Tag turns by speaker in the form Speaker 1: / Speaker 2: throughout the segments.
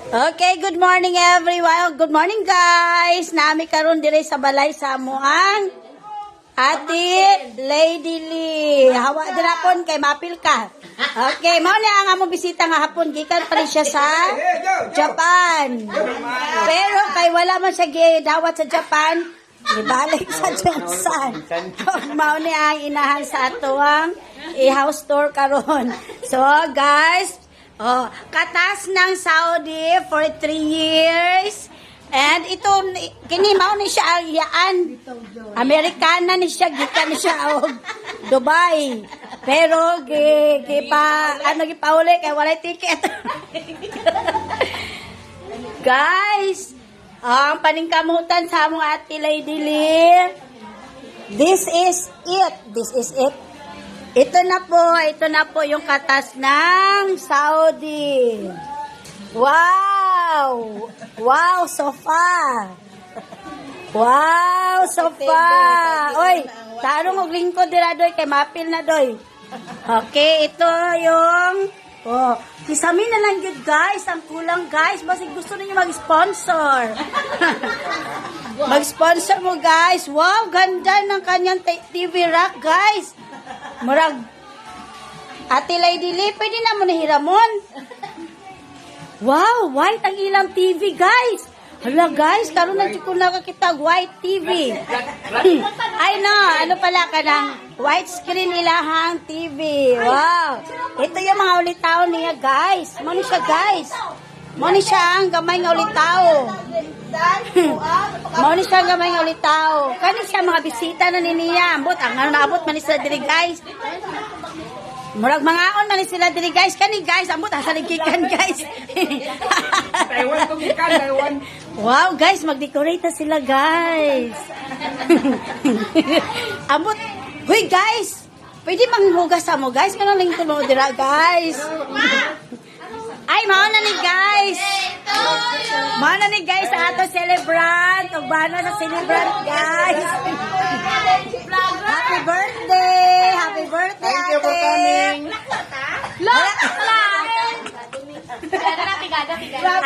Speaker 1: Okay, good morning everyone. Good morning guys. Nami karon dire sa balay sa amuang Ate Lady Lee. Hawa dirapon kay mapil ka. Okay, mao ni ang among bisita nga hapon gikan pa rin siya sa Japan. Pero kay wala man siya gidawat sa Japan, gibalik sa Japan. Mao ni ang inahan sa atoang i-house tour karon. So guys, katas ng Saudi for 3 years. And ito, kini mao ni siya ang yaan. Amerikana ni siya, gikan ni siya og Dubai. Pero gipauli kay walay ticket. Guys, ang paningkamutan sa among Ate Lady Lee. This is it. This is it. Ito na po yung katas ng Saudi. Wow! Wow, sofa! Wow, sofa! Oy, tarong og lingkod dira doy kay mapil na doy. Okay, ito yung kisami na lang yun guys, ang kulang guys. Basig gusto niyo mag-sponsor. Mag-sponsor mo guys. Wow, ganda ng kanyang TV rack guys. Murag Ate Lady Lee, pwede na mo nahiramon. Wow, white ang ilang TV, guys. Hala, guys, karon na ko nakakita white TV. Ay, no, ano pala ka ng white screen ilahang TV. Wow. Ito yung mga ulitaw niya, guys. Mani siya, guys. Mani siya ang gamay nga ulitaw. Mani siya ang gamay nga ulitaw. Kani siya mga bisita na niya. Ambot, ang ano naabot, mani sila diri, guys. Murag mangaon man sila diri guys. Kani guys, ambot asa ligikan guys.
Speaker 2: Taiwan tumikan, Taiwan.
Speaker 1: Wow guys, mag-decorate na sila guys. Ambot, huy guys. Pwede manghugas sa mo guys. Kanang lingkod mo dira guys. Ay, mao na ni guys. Mao na ni guys sa ato celebrant. Ug bana sa celebrant guys. Happy birthday! Happy birthday,
Speaker 2: Thank you for coming.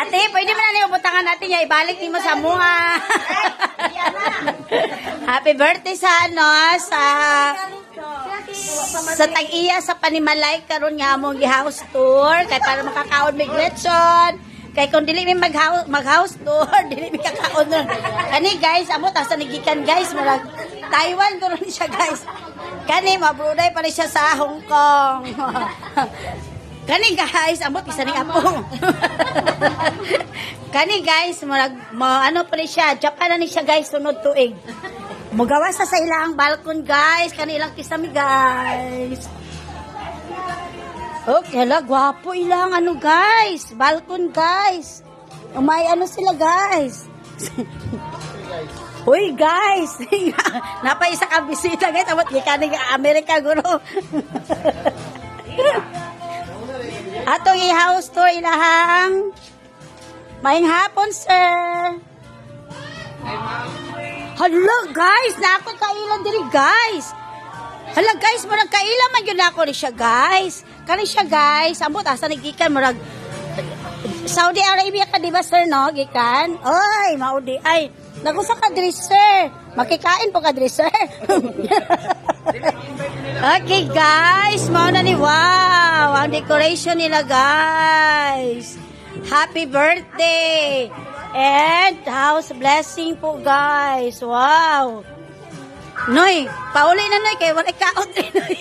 Speaker 1: Ate, pwede mo na niyo butangan natin niya. Ibalik niyo sa mua. Happy birthday sa sa tag-iya sa Panimalay karon nga among gi-house tour kay para makakaon migration. Kay kung dili mi mag-house tour, dili mi kakaon ron. Kani guys, amo ta sa nigikan guys, murag Taiwan ko ron siya guys. Kani mabruday pa rin siya sa Hong Kong. Kani guys, amo isa ning apo. Kani guys, murag ano pa rin siya, Japan na ni siya guys sunod tuig. Mugawas sa ilang balkon guys, kani ilang kisami guys. Okay, hala, gwapo ilang ano guys, balkon guys. May ano sila guys. Uy guys, napaisa ka bisita guys, abot gikan nga Amerika guro. Atong i-house tour ilahang maayong hapon sir. Hala guys, naakot kailan diri guys. Hala guys, murag kailan man yun ako ni siya guys. Kani siya guys, ambot asa nagikan murag Saudi Arabia ka diba sir no, gikan? Oy, maudi ay nagusa ka diri sir. Makikain po ka diri sir. Okay guys, mao na ni wow, ang decoration nila guys. Happy birthday. And house blessing po guys. Wow. Noy, pauli na noy kay wala kaot noy.